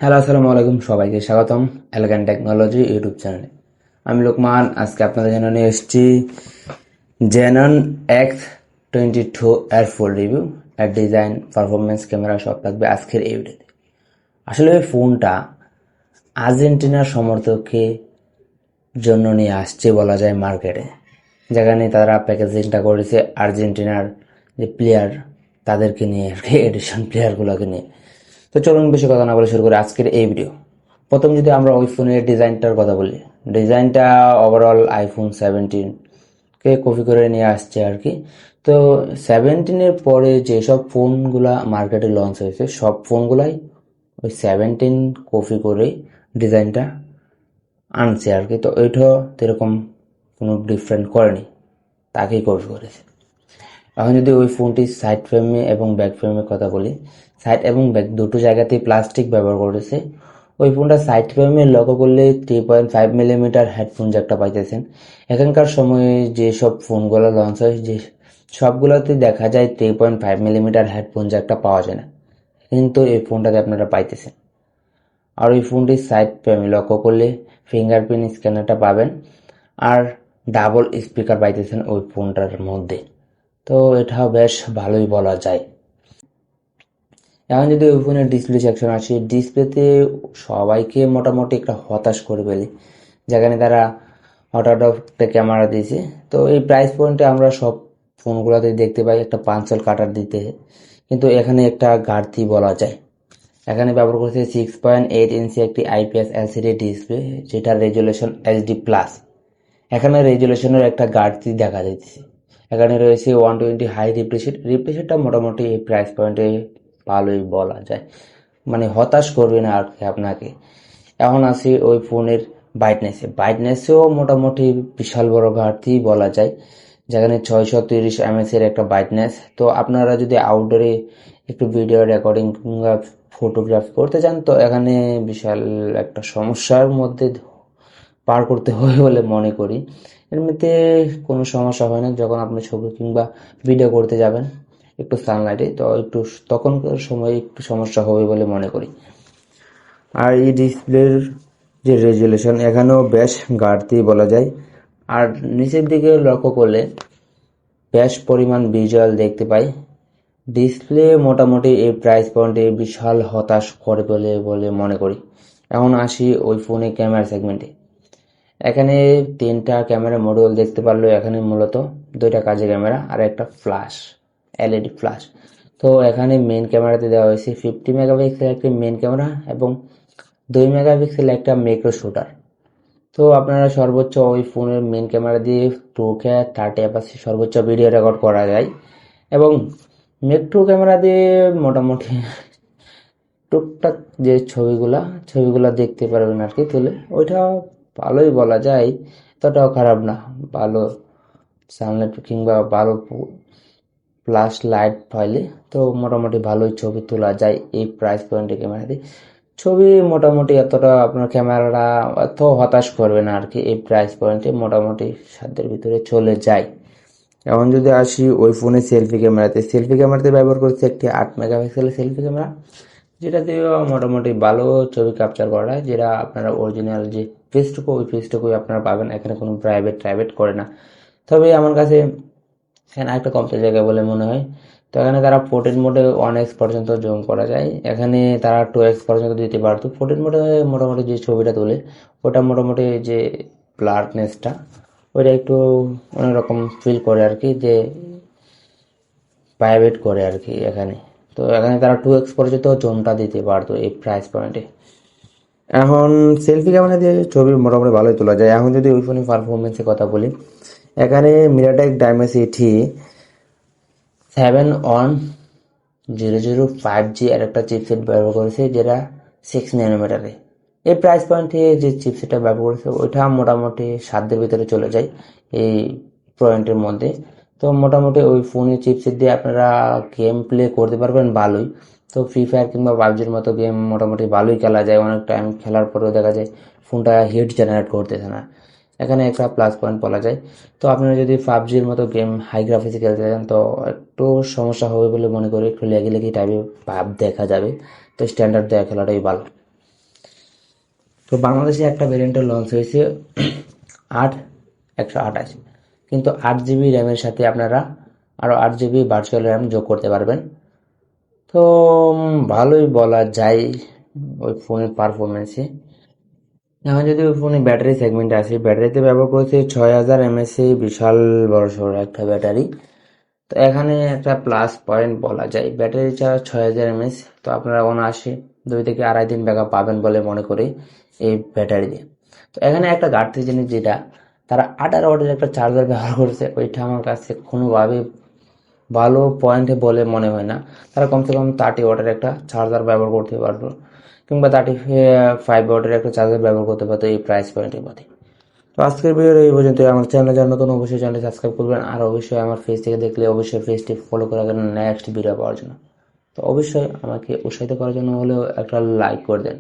Hello, আসসালামু আলাইকুম। সবাইকে স্বাগতম এলিগ্যান্ট টেকনোলজি ইউটিউব চ্যানেলে। আমি লোকমান। আজকে আপনাদের জন্য নিয়ে এসেছি জেনন X22 এর ফুল রিভিউ। এর ডিজাইন, পারফরমেন্স, ক্যামেরা সব থাকবে আজকের এই ভিডিওতে। আসলে এই ফোনটা আর্জেন্টিনার সমর্থককে জন্য নিয়ে আসছে বলা যায় মার্কেটে, যেখানে তারা প্যাকেজিংটা করেছে আর্জেন্টিনার যে প্লেয়ার তাদেরকে নিয়ে আর কি, এডিশন প্লেয়ারগুলোকে নিয়ে। তো চলুন বেশি কথা না বলে শুরু করি আজকের এই ভিডিও। প্রথম যদি আমরা ওই ফোনের ডিজাইনটার কথা বলি, ডিজাইনটা ওভারঅল আইফোন 17 কে কপি করে নিয়ে আসছে আর কি। তো 17-এর পরে যেসব ফোনগুলা মার্কেটে লঞ্চ হয়েছে সব ফোনগুলাই ওই 17 কপি করে ডিজাইনটা আনছে আর কি। তো ওইটা এরকম কোনো ডিফারেন্ট করেনি, তাকেই কপি করেছে। এখন যদি ওই ফোনটির সাইড ফ্রেমে এবং ব্যাক ফ্রেমের কথা বলি, সাইড এবং ব্যাক দুটো জায়গাতেই প্লাস্টিক ব্যবহার করেছে। ওই ফোনটা সাইড ফ্রেমে লক্ষ্য করলে 3.5 মিলিমিটার হেডফোন জ্যাকটা পাইতেছেন। এখানকার সময়ে যেসব ফোনগুলো লঞ্চ হয় যে সবগুলোতে দেখা যায় 3.5 মিলিমিটার হেডফোন জ্যাকটা পাওয়া যায় না, কিন্তু এই ফোনটাতে আপনারা পাইতেছেন। আর ওই ফোনটির সাইড ফ্রেমে লক্ষ্য করলে ফিঙ্গারপ্রিন্ট স্ক্যানারটা পাবেন, আর ডাবল স্পিকার পাইতেছেন ওই ফোনটার মধ্যে। তো এটাও বেশ ভালোই বলা যায়। এখন যদি ওই ফোনের ডিসপ্লে সেকশন আসে, ডিসপ্লেতে সবাইকে মোটামুটি একটা হতাশ করে ফেলে, যেখানে তারা হঠাৎ একটা ক্যামেরা দিয়েছে। তো এই প্রাইস পয়েন্টে আমরা সব ফোনগুলোতে দেখতে পাই একটা পাঞ্চল কাটার দিতে, কিন্তু এখানে একটা ঘাটতি বলা যায়। এখানে ব্যবহার করেছে 6.8 ইঞ্চি একটি আইপিএস এলসিডি ডিসপ্লে, যেটার রেজুলেশন HD+। এখানে রেজুলেশনের একটা ঘাটতি দেখা যাচ্ছে। এখানে রয়েছে 120 হাই রিফ্রেশটা মোটামুটি এই প্রাইস পয়েন্টে ভালোই বলা যায়, মানে হতাশ করবে না আর কি আপনাকে। এখন আসি ওই ফোনের ব্রাইটনেসেও মোটামুটি বিশাল বড় ঘাটতি বলা যায়, যেখানে 630 এর একটা ব্রাইটনেস। তো আপনারা যদি আউটডোরে একটু ভিডিও রেকর্ডিং কিংবা ফটোগ্রাফি করতে চান, তো এখানে বিশাল একটা সমস্যার মধ্যে পার করতে হবে বলে মনে করি। এমনিতে কোনো সমস্যা হয় না যখন আপনি ছবি কিংবা ভিডিও করতে যাবেন একটু সানলাইটে, তো একটু তখনকার সময় একটু সমস্যা হবে বলে মনে করি। আর এই ডিসপ্লের যে রেজুলেশন এখানেও বেশ ঘাটতি বলা যায়। আর নিচের দিকে লক্ষ্য করলে বেশ পরিমাণ ভিজুয়াল দেখতে পাই। ডিসপ্লে মোটামুটি এই প্রাইস পয়েন্টে বিশাল হতাশ করে বলে মনে করি। এখন আসি ওই ফোনে ক্যামেরা সেগমেন্টে। এখানে 3টা ক্যামেরা মডিউল দেখতে পারলো। এখানে মূলত 2টা কাজের ক্যামেরা আর একটা ফ্ল্যাশ, এলইডি ফ্ল্যাশ। তো এখানে মেন ক্যামেরাতে দেওয়া হয়েছে 50 মেগাপিক্সেল একটি মেন ক্যামেরা এবং 2 মেগাপিক্সেল একটা ম্যাক্রো শুটার। তো আপনারা সর্বোচ্চ ওই ফোনের মেন ক্যামেরা দিয়ে 2K 30fps সর্বোচ্চ ভিডিও রেকর্ড করা যায়, এবং ম্যাক্রো ক্যামেরা দিয়ে মোটামুটি টুকটাক যে ছবিগুলা দেখতে পারবেন আর কি তুলে, ওইটা ভালোই বলা যায়, এতটাও খারাপ না। ভালো সানলাইট কিংবা ভালো ফ্ল্যাশ লাইট পাইলে তো মোটামুটি ভালোই ছবি তোলা যায় এই প্রাইস পয়েন্টে ক্যামেরা দিয়ে। ছবি মোটামুটি এতটা আপনার ক্যামেরাটা এত হতাশ করবে না আর কি, এই প্রাইস পয়েন্টে মোটামুটি সাধ্যের ভিতরে চলে যায়। এখন যদি আসি ওই ফোনে সেলফি ক্যামেরাতে ব্যবহার করছে একটি 8 মেগাপিক্সেলের সেলফি ক্যামেরা, যেটা দিয়েও মোটামুটি ভালো ছবি ক্যাপচার করা হয়, যেটা আপনারা অরিজিনাল যে ফেসটুকু ওই ফেসটুকুই আপনারা পাবেন, এখানে কোনো প্রাইভেট করে না। তবে আমার কাছে এখানে আরেকটা কমতে জায়গা বলে মনে হয়। তো এখানে তারা 14 মোডে 1x পর্যন্ত জুম করা যায়, এখানে তারা 2x পর্যন্ত দিতে পারতো। 14 মোডে মোটামুটি যে ছবিটা তোলে ওটা মোটামুটি যে ব্লারনেসটা ওইটা একটু অন্যরকম ফিল করে আর কি, যে প্রাইভেট করে আর কি এখানে। তো এখানে তারা 2x পর্যন্ত জুমটা দিতে পারতো এই প্রাইস পয়েন্টে। এখন সেলফি ক্যামেরা দিয়ে ছবি মোটামুটি ভালোই তোলা যায়। এখন যদি ওই ফোনের পারফরমেন্সের কথা বলি, এখানে মিরাটেক ডাইমেনসিটি 7100 5G আর একটা চিপসেট ব্যবহার করেছে, যেটা 6 nanometer-এ। এই প্রাইস পয়েন্টে যে চিপসেটটা ব্যবহার করেছে ওইটা মোটামুটি সাধ্যের ভিতরে চলে যায় এই পয়েন্টের মধ্যে। তো মোটামুটি ওই ফোনের চিপসেট দিয়ে আপনারা গেম প্লে করতে পারবেন ভালোই। তো ফ্রি ফায়ার কিংবা পাবজির মতো গেম মোটামুটি ভালোই খেলা যায়, অনেক টাইম খেলার পরেও দেখা যায় ফোনটা হিট জেনারেট করতেছে না, এখানে একটা প্লাস পয়েন্ট বলা যায়। তো আপনারা যদি পাবজির মতো গেম হাই গ্রাফিক্সে খেলতে চান তো একটু সমস্যা হবে বলে মনে করি, একটু লেগি টাইপের ভাব দেখা যাবে। তো স্ট্যান্ডার্ড দেওয়া খেলাটাই ভালো। তো বাংলাদেশে একটা ভেরিয়েন্টের লঞ্চ হয়েছে 128, কিন্তু 8 জিবি র্যামের সাথে আপনারা আরও 8 জিবি ভার্চুয়াল র্যাম যোগ করতে পারবেন। তো ভালোই বলা যায় ওই ফোনের পারফরমেন্সে। এখন যদি ওই ফোনে ব্যাটারি সেগমেন্টে আসি, ব্যাটারিতে ব্যবহার করেছে 6000 mAh, বিশাল বড়সড় একটা ব্যাটারি। তো এখানে একটা প্লাস পয়েন্ট বলা যায়, ব্যাটারি চার্জ 6000 mAh, তো আপনারা অনায়াসে 2 থেকে আড়াই দিন ব্যাকআপ পাবেন বলে মনে করি এই ব্যাটারি দিয়ে। তো এখানে একটা ঘাটতি জিনিস যেটা, তারা 18 ওয়াটের একটা চার্জার ব্যবহার করেছে, ওইটা আমার কাছে কোনোভাবে ভালো পয়েন্ট বলে মনে হয় না। তারা কমসে কম 30 ওয়াটের একটা চার্জার ব্যবহার করতে পারতো, কিংবা 35 ওয়াটের একটা চার্জার ব্যবহার করতে পারতো এই প্রাইস পয়েন্টের মধ্যে। তো আজকের ভিডিও এই পর্যন্ত। আমার চ্যানেলে যারা নতুন, অবশ্যই চ্যানেলটি সাবস্ক্রাইব করবেন, আর অবশ্যই আমার ফেস থেকে দেখলে অবশ্যই ফেসটি ফলো করে রাখবেন নেক্সট ভিডিও পাওয়ার জন্য। তো অবশ্যই আমাকে উৎসাহিত করার জন্য হলেও একটা লাইক করে দেন।